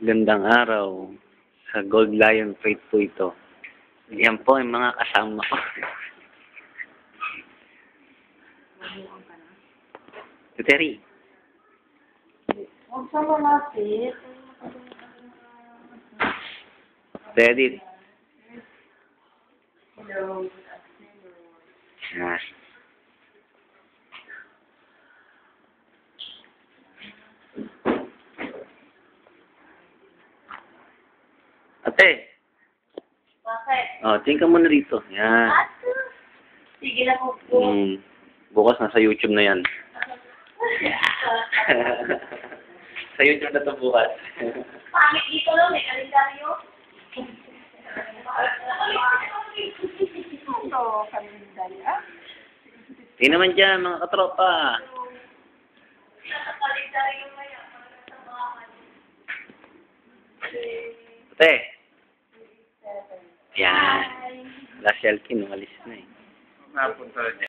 Gandang araw. Sa Gold Lion Freight po ito. Yan po yung mga kasama ko. Terry. Huwag sa malapit. Ready? Hello. Yes. Ate. Bakit? Oh, tingin ka muna rito. Yan. Sige na po po. Bukas nasa YouTube na yan. Sa YouTube na to bukas. Pangit dito lang, may kalendaryo. Ito, kalendaryo. Tingnan naman dyan, mga katropa. Nasa kalendaryo na yan. Ate. Yan. Last Yalkin, umalis na eh. Napunta